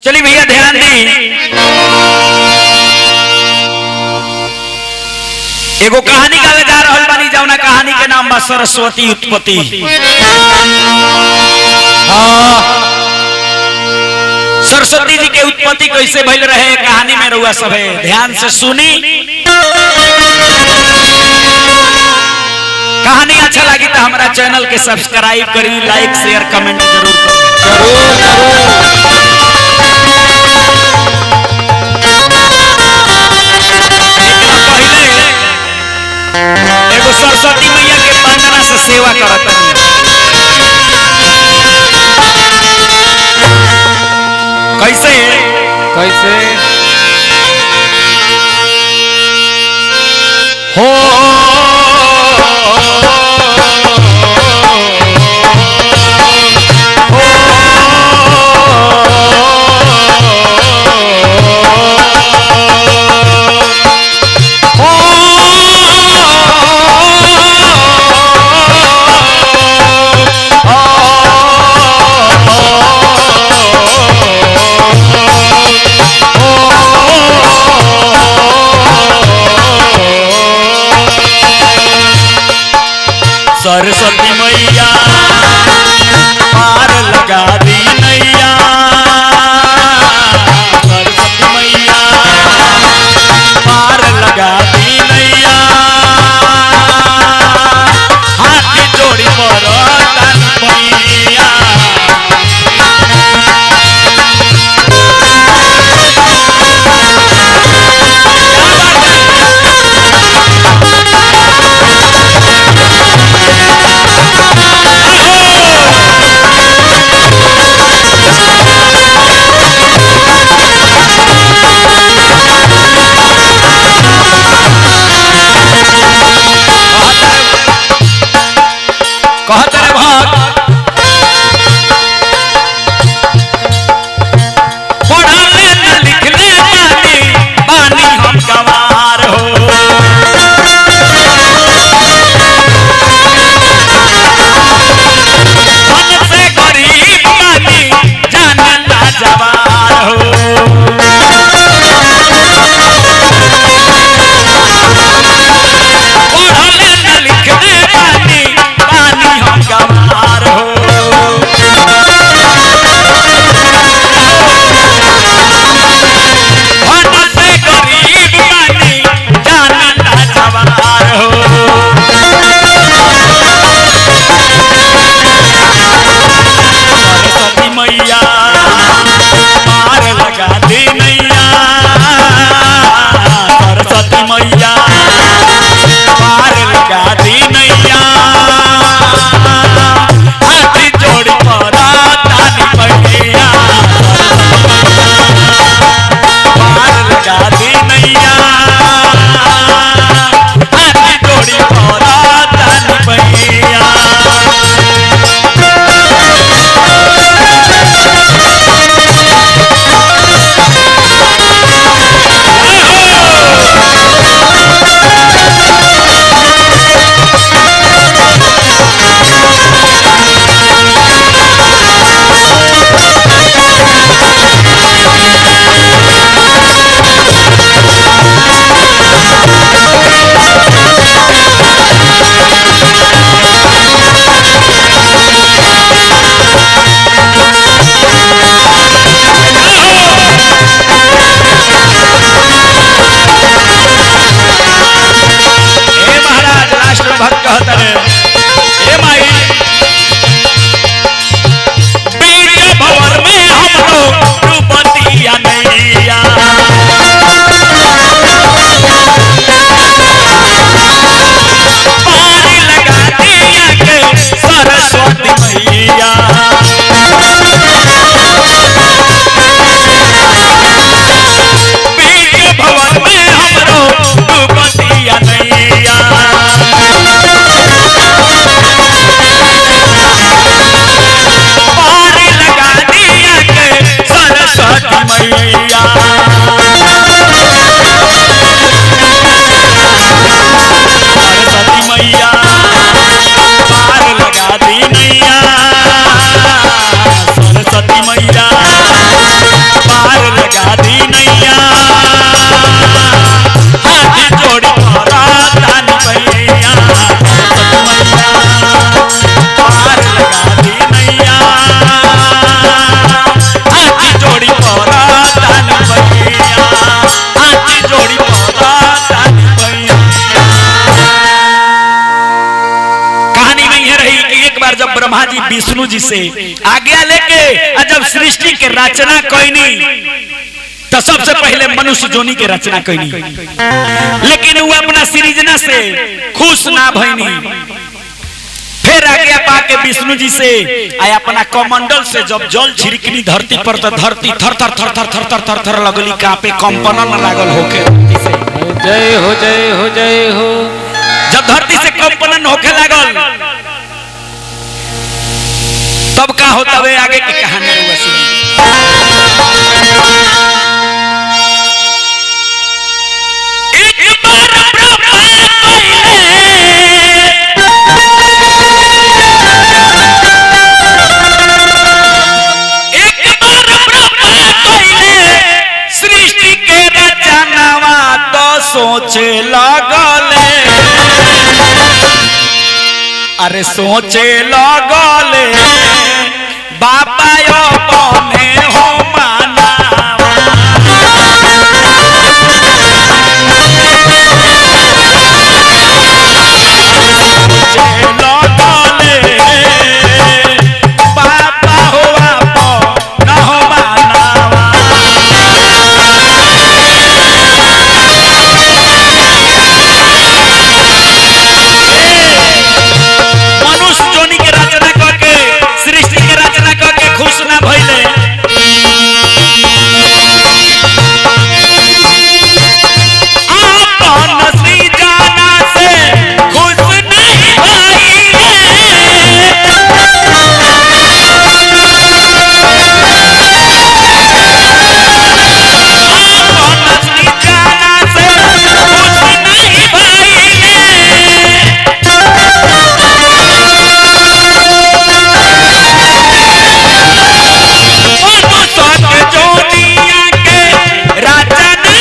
चलिए भैया ध्यान दी, एगो कहानी गावे जा रहल बानी, जौना कहानी के नाम बा सरस्वती उत्पत्ति। सरस्वती जी के उत्पत्ति कैसे भइल रहे कहानी में रहुआ सब ध्यान से सुनी। कहानी अच्छा लगी तो हमारा चैनल के सब्सक्राइब करी, लाइक शेयर कमेंट जरूर करी। एगो सरस्वती मैया के वंदना से सेवा करत कैसे कैसे हो जी से आज्ञा लेके जब सृष्टि के रचना कईनी तो सबसे पहले मनुष्य जोनी के रचना कईनी, लेकिन वो अपना सृजना से खुश ना भईनी। फिर आज्ञा पाके विष्णु जी से आया अपना कमंडल से जब जल छिड़कनी धरती पर तो धरती थर थर थर थर थर थर थर थर लगली, कांपे, कंपन लागल होके धरती से। जय हो जय हो जय हो। जब धरती से कंपन होके लागल तब का होता है आगे की कहानी सुनिए। सृष्टि के रचनावा तो सोचे लगले, अरे सोचे लगले बाबा यो बने हो मानावा। सोचे लगले बाबा हो न हो मानावा। मनुष्य जोनी के रचना करके सृष्टि के रचना करके खुश ना भइले, अपन सृजना से खुश नहीं भइले। अपन सृजना से खुश नहीं भइले। जोनिया के रचना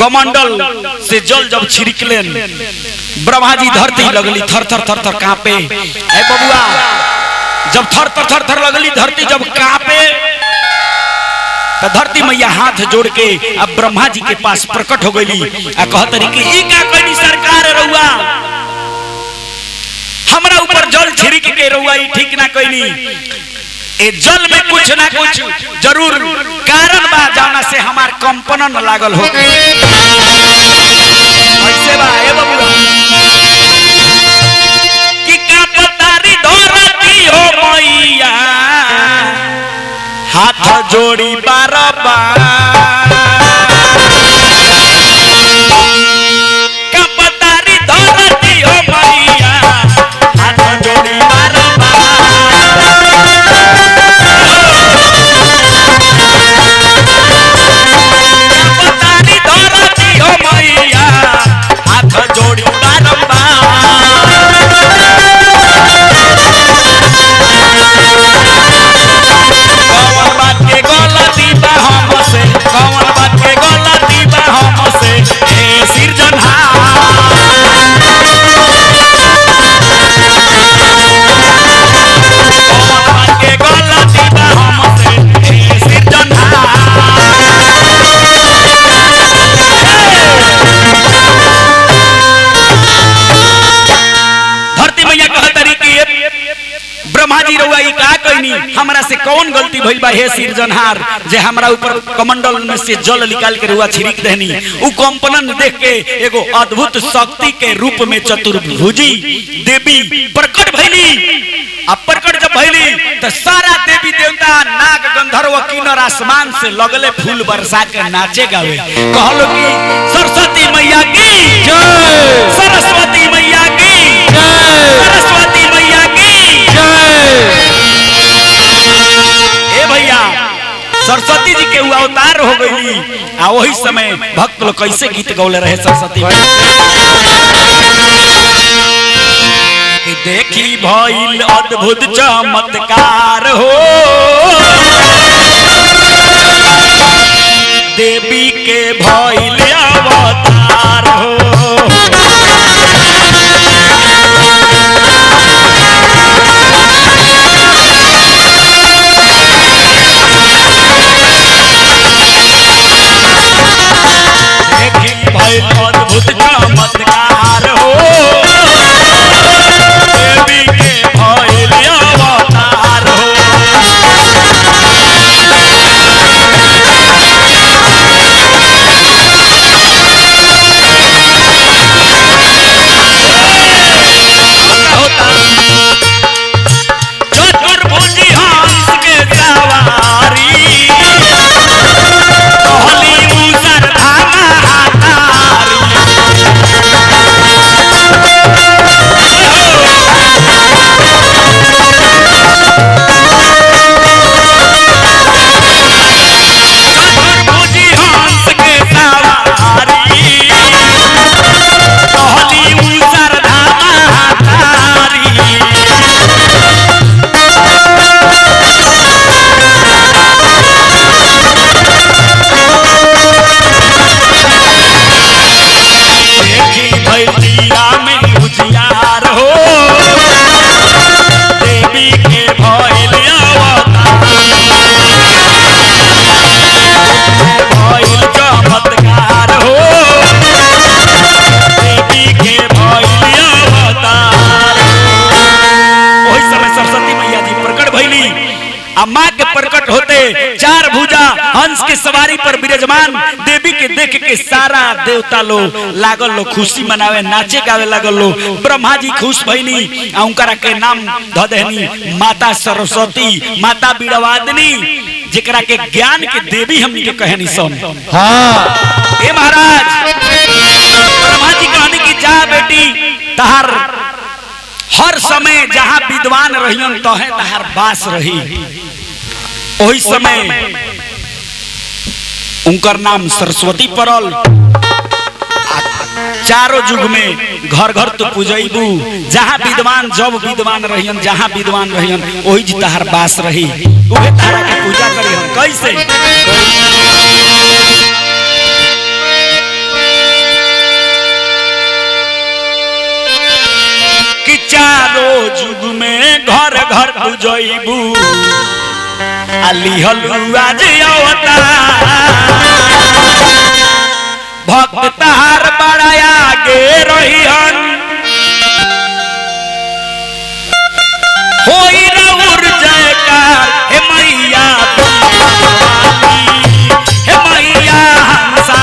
कमंडल से जल जब छिड़कलेन ब्रह्मा जी धरती लगली थर थर थर थर कांपे। ए बबुआ जब थर थर थर थर लगली धरती जब कांपे तो धरती मैया हाथ जोड़ के अब ब्रह्मा जी के पास प्रकट हो गई आ कहतरी कि ई का कहनी सरकार रहुआ हमरा ऊपर जल छिड़क के रहुआ ई ठीक ना कहनी। ए जल में कुछ ना कुछ जरूर कारण बा जाना से हमार कंपन लागल हो ऐसे बा। ए बबुआ कि का पतारी धरती हो मैया हाथ जोड़ी बारबार। का पतारी धरती हो मैया हाथ जोड़ी बारबार। पतारी धरती हो मैया हाथ जोड़ी बारबार। कौन बात के गलती बा हमसे, कौन बात के गलती बा हमसे हे सिरजनहार। कौन बात के गलती बा हमसे हे सिरजनहार। धरती मैया कहतरी कि ब्रह्मा जी रउआ ई का कहनी हमरा से कौन गलती भइल बा हे सिरजनहार जे हमरा ऊपर कमंडल में से जल निकाल के रउआ छिड़क देनी। उ कंपन देख के एगो अद्भुत शक्ति के रूप में चतुर्भुजी देवी प्रकट भइली अब प्रकट जब भइली तो सारा देवी देवता नाग गंधर्व किन्नर आसमान से लगले फूल बरसा के नाचे गावे कहलो कि सरस्वती मैया की जय, सरस्वती मैया की जय, सरस्वती मैया की जय। ए भैया सरस्वती जी के अवतार हो गई आ वही समय भक्त लोग कैसे गीत गौले रहे सरस्वती कि देखी भइल अद्भुत चमत्कार हो देवी के भइल अवतार हो देखी भइल अद्भुत चमत्कार हो माँ के प्रकट होते चार भुजा हंस के सवारी पर विराजमान देवी के देख के सारा देवता लोग लागल लो खुशी मनावे नाचे गावे लागल लो ब्रह्मा जी खुश भइनी आ उनकरा के नाम ध देनी माता सरस्वती माता बीड़ावादिनी जेकरा के ज्ञान के देवी हमनी के कहनी सन। हां ए महाराज ब्रह्मा जी कहनी कि जा बेटी तहार हर समय जहां विद्वान रहियन तहे तहार बास रही ओही समय उनकर नाम सरस्वती पड़ल चारों युग में घर घर तो पूजैबू जहां विद्वान जब विद्वान रहियन जहां विद्वान रहियन ओही जी तहार बास रही ओहे तारा के पूजा करियन कैसे कि चारों युग में घर घर पूजैबू अली हलुआ जे भक्त तार बड़ा आगे रहियन होई रउर जयकार हे मैया हे मैया हंसा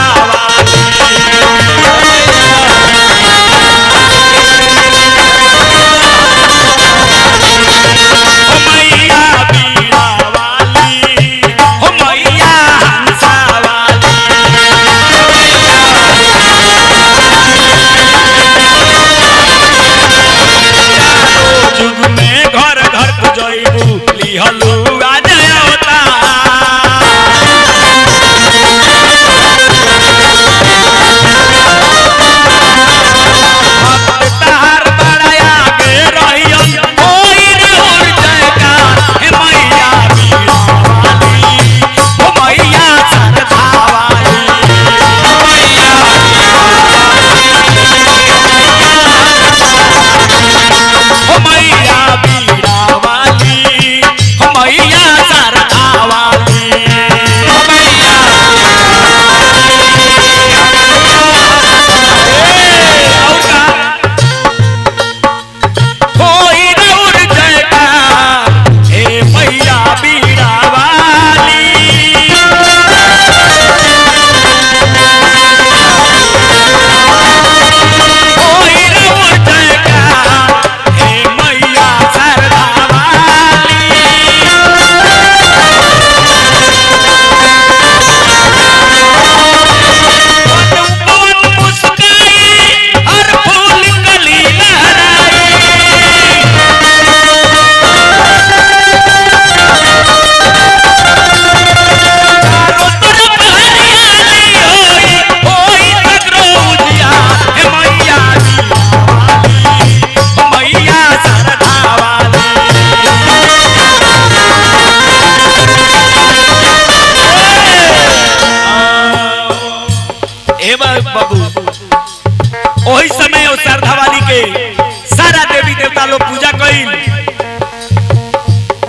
देवी देवता लोग पूजा कइल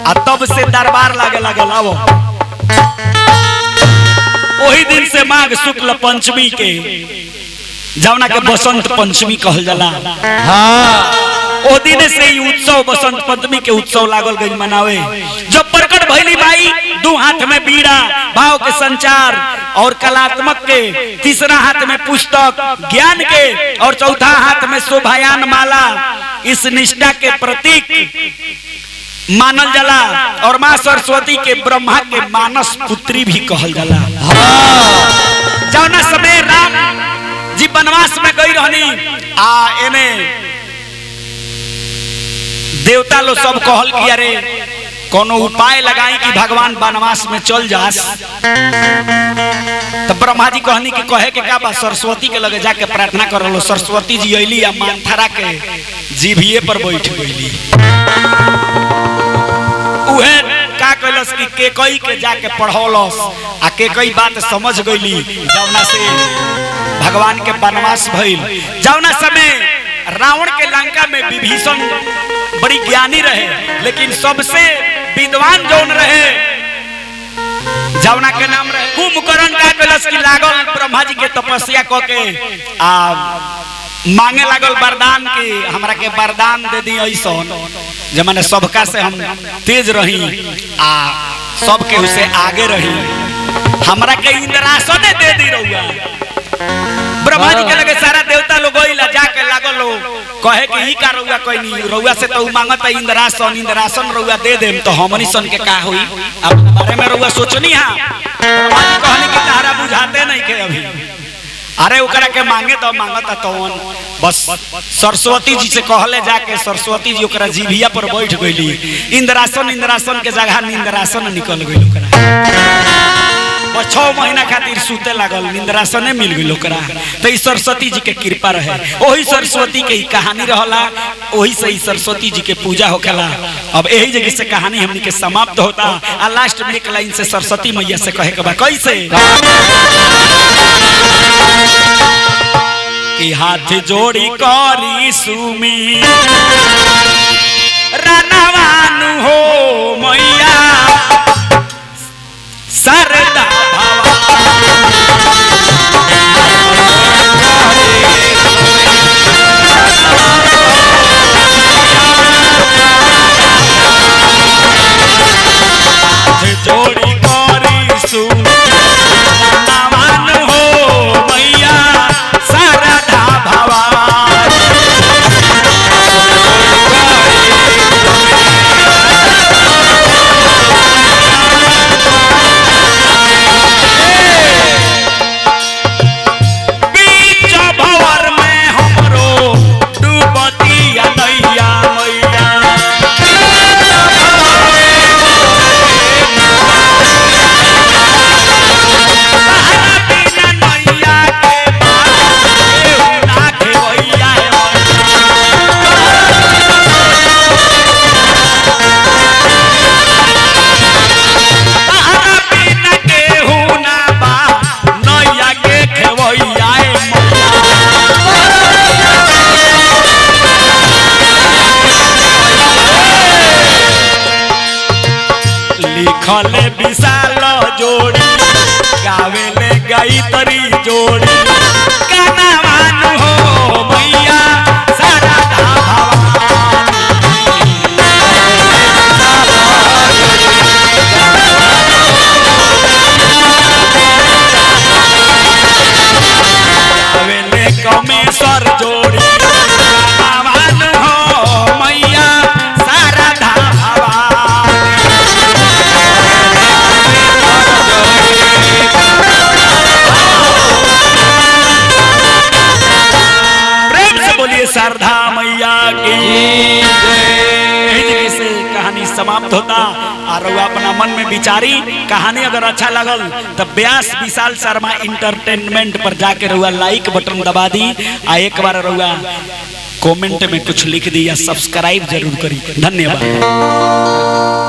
आ तब से दरबार लागे लागल। आवो वही दिन से माघ शुक्ल पंचमी के जवना के बसंत पंचमी कहल जाला। हाँ ओ दिन से ही उत्सव बसंत पंचमी के उत्सव लागल गई मनावे। जब प्रकट भइली माई दो हाथ में बीड़ा भाव के संचार और कलात्मक के, तीसरा हाथ में पुस्तक ज्ञान के और चौथा हाथ में शोभायान माला, इस निष्ठा के प्रतीक मानल जाला। और माँ सरस्वती के ब्रह्मा के मानस पुत्री भी कहल जाला। जौना समय राम जी वनवास में गई रहनी आ एने देवता लोग सब कहल कि अरे कोनो उपाय लगाई कि भगवान वनवास में चल जास। तो ब्रह्मा जी कहनी कि कहे के का बा, सरस्वती के लगे जाके प्रार्थना कर लो। सरस्वती जी अइली आ मानथरा के जीभिए पर बैठ गईली। उहे का कहलस कि केकई के जाके पढ़ौलस आ केकई बात समझ गईली। जौना से भगवान के वनवास भइल। जौना समय रावण के लंका में विभीषण बड़ी ज्ञानी रहे, लेकिन सबसे विद्वान जौन रहे जौना के नाम रहे कुंभकर्ण। का कहलस कि लागल ब्रह्मा जी के तपस्या क के आ मांगे लागल वरदान कि हमरा के वरदान दे दी ऐसन जे माने सबका से हम तेज रही आ सबके उसे आगे रही। हमरा के इंद्रासन दे दी रहुआ। ब्रह्मा जी के लगे सारा देवता लोग गइला, जाके लागल लो कहे कि ई का रहुआ कोई नहीं रहुआ से तो मांगत इंद्रासन। इंद्रासन रहुआ दे देम तो हमनी सन के का होई। अब बारे में रहुआ सोचनी हां। ब्रह्मा जी कहनी कि तारा बुझाते नहीं के अभी। अरे ओकरा के मांगे तो मांगता तो बस सरस्वती जी से कहले जाके सरस्वती जी ओकरा जीभिया पर बैठ गईली। इंद्रासन इंद्रासन के जगह निंद्रासन निकल गई। ओकरा बस 6 महीना खातिर सूते लागल, निंद्रासने मिल गई ओकरा। तो ई सरस्वती जी के कृपा रहे। वही सरस्वती के कहानी रहला, वही से सरस्वती जी के पूजा होखेला। अब यही जगह से कहानी हमनी के समाप्त होता। आ लास्ट में एक लाइन से सरस्वती मैया से कहे के बा कैसे कि हाथ जोड़ी करी सुमी रनवान हो मैया सरदा जोड़ी करी सुन रनवान हो मैया सरदा भवानी। लिखले विशाल जोड़ी गावेले गई तरी जोड़ी गाना मानू हो मैया सारा गावेले कमेश्वर जोड़ी गाना मानू हो मैया सारा शारदा मैया की जय। से कहानी समाप्त होता। और अपना मन में विचारी कहानी अगर अच्छा लगल तो व्यास विशाल शर्मा इंटरटेनमेंट पर जाके रहुआ लाइक बटन दबा दी। आ एक बार रहुआ कमेंट में कुछ लिख दी या सब्सक्राइब जरूर करी। धन्यवाद।